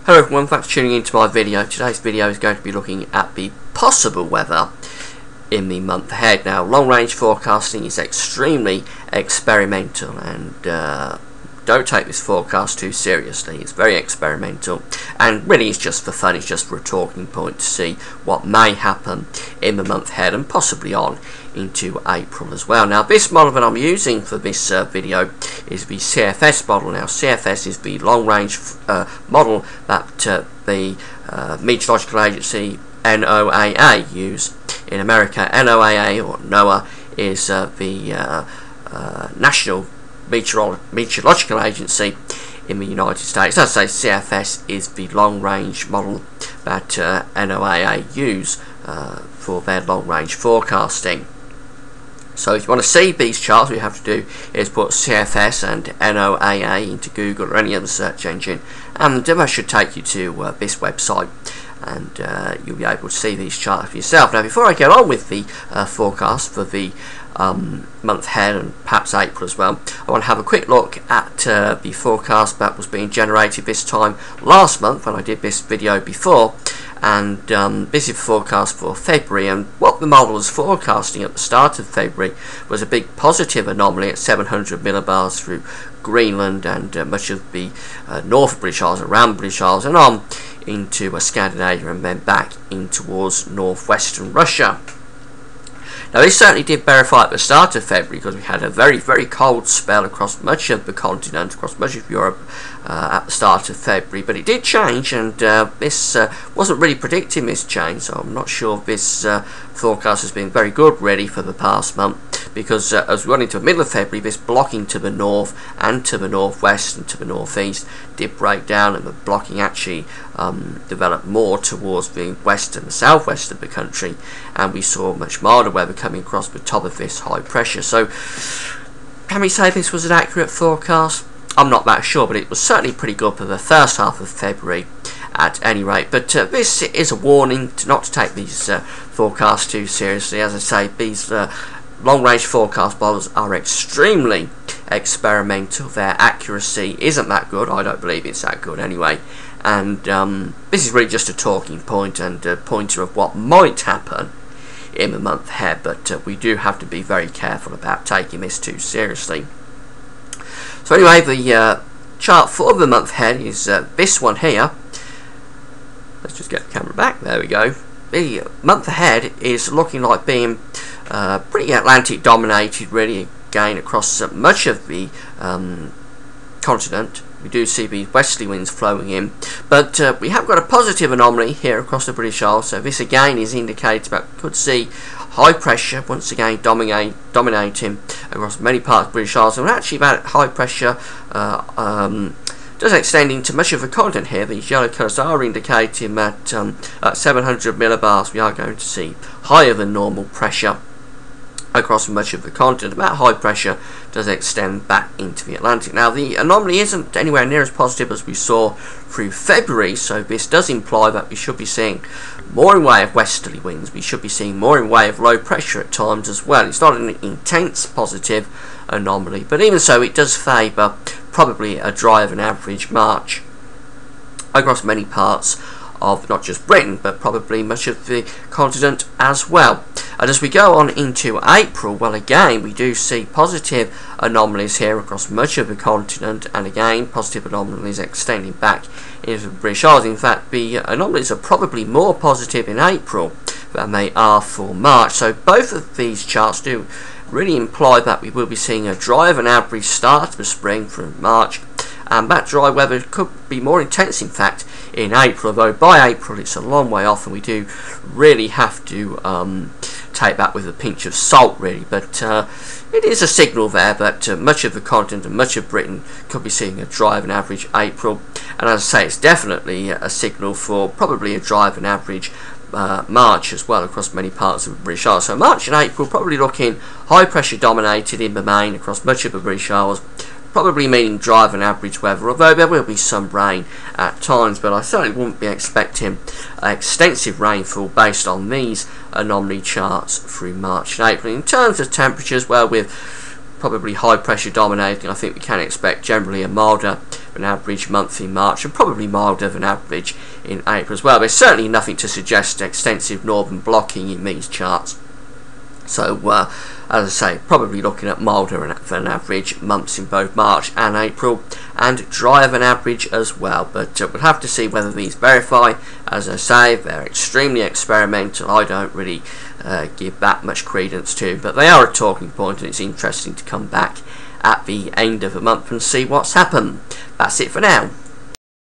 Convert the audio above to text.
Hello everyone, thanks for tuning into my video. Today's video is going to be looking at the possible weather in the month ahead. Now, long range forecasting is extremely experimental, and don't take this forecast too seriously. It's very experimental and really it's just for fun. It's just for a talking point to see what may happen in the month ahead and possibly on into April as well. Now, this model that I'm using for this video is the CFS model. Now, CFS is the long range model that the meteorological agency NOAA use in America. NOAA, or NOAA, is the National Meteorological Agency in the United States. As I say, CFS is the long range model that NOAA use for their long range forecasting. So if you want to see these charts, what you have to do is put CFS and NOAA into Google or any other search engine, and that should take you to this website, and you'll be able to see these charts for yourself. Now, before I get on with the forecast for the month ahead and perhaps April as well, I want to have a quick look at the forecast that was being generated this time last month when I did this video before. And this is the forecast for February, and what the model was forecasting at the start of February was a big positive anomaly at 700 millibars through Greenland and much of the north of British Isles, around British Isles, and on into Scandinavia, and then back in towards northwestern Russia. Now, this certainly did verify at the start of February, because we had a very, very cold spell across much of the continent, across much of Europe at the start of February. But it did change, and this wasn't really predicting this change, so I'm not sure if this forecast has been very good really for the past month, because as we went into the middle of February, this blocking to the north and to the northwest and to the northeast did break down, and the blocking actually developed more towards the west and the southwest of the country, and we saw much milder weather coming across the top of this high pressure. So can we say this was an accurate forecast? I'm not that sure, but it was certainly pretty good for the first half of February at any rate. But this is a warning not to take these forecasts too seriously. As I say, these long range forecast models are extremely experimental. Their accuracy isn't that good. I don't believe it's that good anyway, and this is really just a talking point and a pointer of what might happen in the month ahead, but we do have to be very careful about taking this too seriously. So anyway, the chart for the month ahead is this one here. Let's just get the camera back. There we go. The month ahead is looking like being pretty Atlantic dominated, really, again across much of the continent. We do see the westerly winds flowing in, but we have got a positive anomaly here across the British Isles. So this again is indicated that we could see high pressure once again dominating across many parts of the British Isles, and actually that high pressure does extend into much of the continent here. These yellow colours are indicating that at 700 millibars we are going to see higher than normal pressure across much of the continent. That high pressure does extend back into the Atlantic. Now, the anomaly isn't anywhere near as positive as we saw through February, so this does imply that we should be seeing more in way of westerly winds. We should be seeing more in way of low pressure at times as well. It's not an intense positive anomaly, but even so, it does favour probably a drier than average March across many parts of not just Britain, but probably much of the continent as well. And as we go on into April, well, again, we do see positive anomalies here across much of the continent, and again, positive anomalies extending back into the British Isles. In fact, the anomalies are probably more positive in April than they are for March. So both of these charts do really imply that we will be seeing a drier than average start to the spring from March, and that dry weather could be more intense, in fact, in April, although by April it's a long way off, and we do really have to take that with a pinch of salt, really. But it is a signal there that much of the continent and much of Britain could be seeing a drier than average April, and as I say, it's definitely a signal for probably a drier than average March as well across many parts of the British Isles. So March and April probably looking high pressure dominated in the main across much of the British Isles, probably meaning drier than average weather, although there will be some rain at times, but I certainly wouldn't be expecting extensive rainfall based on these anomaly charts through March and April. In terms of temperatures, well, with probably high pressure dominating. I think we can expect generally a milder than average month in March, and probably milder than average in April as well. There's certainly nothing to suggest extensive northern blocking in these charts. So as I say, probably looking at milder than average months in both March and April, and drier than average as well. But we'll have to see whether these verify. As I say, they're extremely experimental. I don't really give that much credence to, but they are a talking point, and it's interesting to come back at the end of the month and see what's happened. That's it for now.